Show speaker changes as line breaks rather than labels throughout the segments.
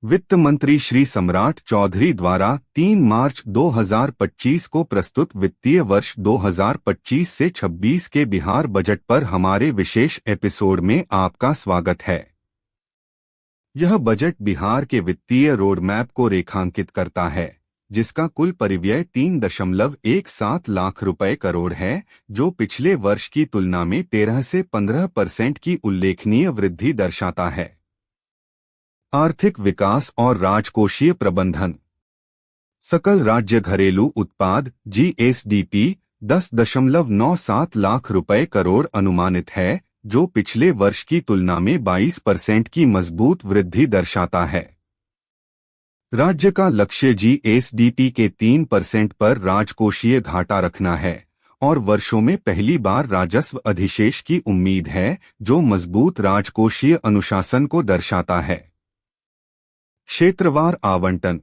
वित्त मंत्री श्री सम्राट चौधरी द्वारा 3 मार्च 2025 को प्रस्तुत वित्तीय वर्ष 2025 से 26 के बिहार बजट पर हमारे विशेष एपिसोड में आपका स्वागत है। यह बजट बिहार के वित्तीय रोडमैप को रेखांकित करता है, जिसका कुल परिव्यय 3.17 लाख रुपए करोड़ है, जो पिछले वर्ष की तुलना में 13 से 15% की उल्लेखनीय वृद्धि दर्शाता है। आर्थिक विकास और राजकोषीय प्रबंधन। सकल राज्य घरेलू उत्पाद जीएसडीपी 10.97 लाख रुपए करोड़ अनुमानित है, जो पिछले वर्ष की तुलना में 22% की मजबूत वृद्धि दर्शाता है। राज्य का लक्ष्य जीएसडीपी के 3% पर राजकोषीय घाटा रखना है और वर्षों में पहली बार राजस्व अधिशेष की उम्मीद है, जो मजबूत राजकोषीय अनुशासन को दर्शाता है। क्षेत्रवार आवंटन।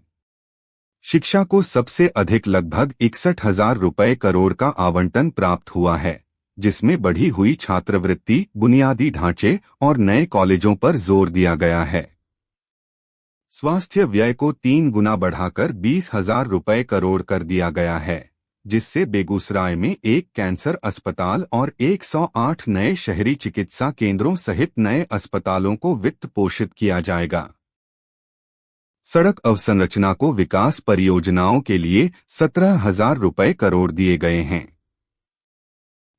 शिक्षा को सबसे अधिक लगभग 61,000 रुपए करोड़ का आवंटन प्राप्त हुआ है, जिसमें बढ़ी हुई छात्रवृत्ति, बुनियादी ढांचे और नए कॉलेजों पर जोर दिया गया है। स्वास्थ्य व्यय को 3 गुना बढ़ाकर 20,000 रुपए करोड़ कर दिया गया है, जिससे बेगूसराय में एक कैंसर अस्पताल और 108 नए शहरी चिकित्सा केंद्रों सहित नए अस्पतालों को वित्त पोषित किया जाएगा। सड़क अवसंरचना को विकास परियोजनाओं के लिए 17,000 रुपए करोड़ दिए गए हैं।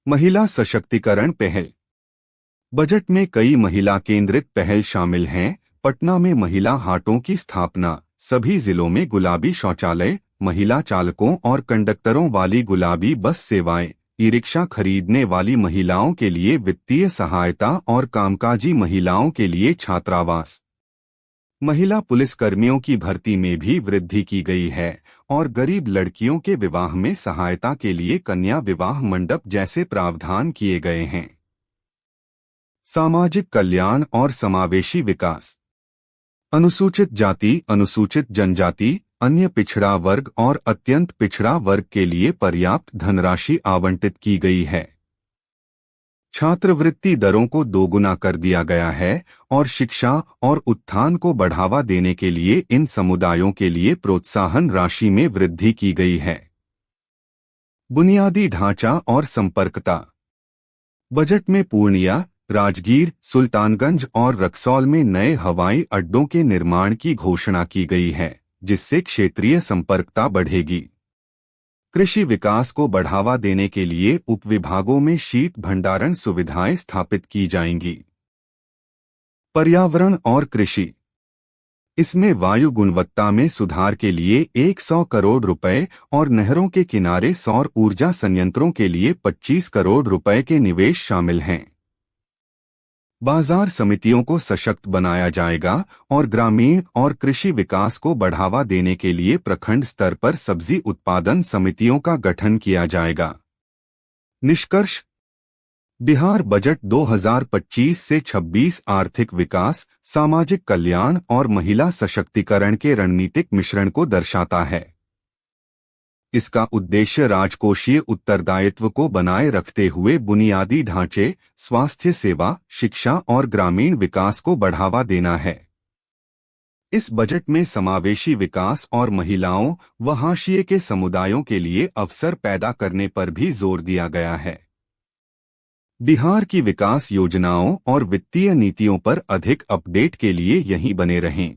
महिला सशक्तिकरण पहल। बजट में कई महिला केंद्रित पहल शामिल हैं। पटना में महिला हाटों की स्थापना, सभी जिलों में गुलाबी शौचालय, महिला चालकों और कंडक्टरों वाली गुलाबी बस सेवाएं, ई-रिक्शा खरीदने वाली महिलाओं के लिए वित्तीय सहायता और कामकाजी महिलाओं के लिए छात्रावास। महिला पुलिसकर्मियों की भर्ती में भी वृद्धि की गई है और गरीब लड़कियों के विवाह में सहायता के लिए कन्या विवाह मंडप जैसे प्रावधान किए गए हैं। सामाजिक कल्याण और समावेशी विकास। अनुसूचित जाति, अनुसूचित जनजाति, अन्य पिछड़ा वर्ग और अत्यंत पिछड़ा वर्ग के लिए पर्याप्त धनराशि आवंटित की गई है। छात्रवृत्ति दरों को 2 गुना कर दिया गया है और शिक्षा और उत्थान को बढ़ावा देने के लिए इन समुदायों के लिए प्रोत्साहन राशि में वृद्धि की गई है। बुनियादी ढांचा और संपर्कता। बजट में पूर्णिया, राजगीर, सुल्तानगंज और रक्सौल में नए हवाई अड्डों के निर्माण की घोषणा की गई है, जिससे क्षेत्रीय संपर्कता बढ़ेगी। कृषि विकास को बढ़ावा देने के लिए उपविभागों में शीत भंडारण सुविधाएं स्थापित की जाएंगी। पर्यावरण और कृषि। इसमें वायु गुणवत्ता में सुधार के लिए 100 करोड़ रुपए और नहरों के किनारे सौर ऊर्जा संयंत्रों के लिए 25 करोड़ रुपए के निवेश शामिल हैं। बाजार समितियों को सशक्त बनाया जाएगा और ग्रामीण और कृषि विकास को बढ़ावा देने के लिए प्रखंड स्तर पर सब्जी उत्पादन समितियों का गठन किया जाएगा। निष्कर्ष। बिहार बजट 2025 से 26 आर्थिक विकास, सामाजिक कल्याण और महिला सशक्तिकरण के रणनीतिक मिश्रण को दर्शाता है। इसका उद्देश्य राजकोषीय उत्तरदायित्व को बनाए रखते हुए बुनियादी ढांचे, स्वास्थ्य सेवा, शिक्षा और ग्रामीण विकास को बढ़ावा देना है। इस बजट में समावेशी विकास और महिलाओं व हाशिए के समुदायों के लिए अवसर पैदा करने पर भी जोर दिया गया है। बिहार की विकास योजनाओं और वित्तीय नीतियों पर अधिक अपडेट के लिए यहीं बने रहें।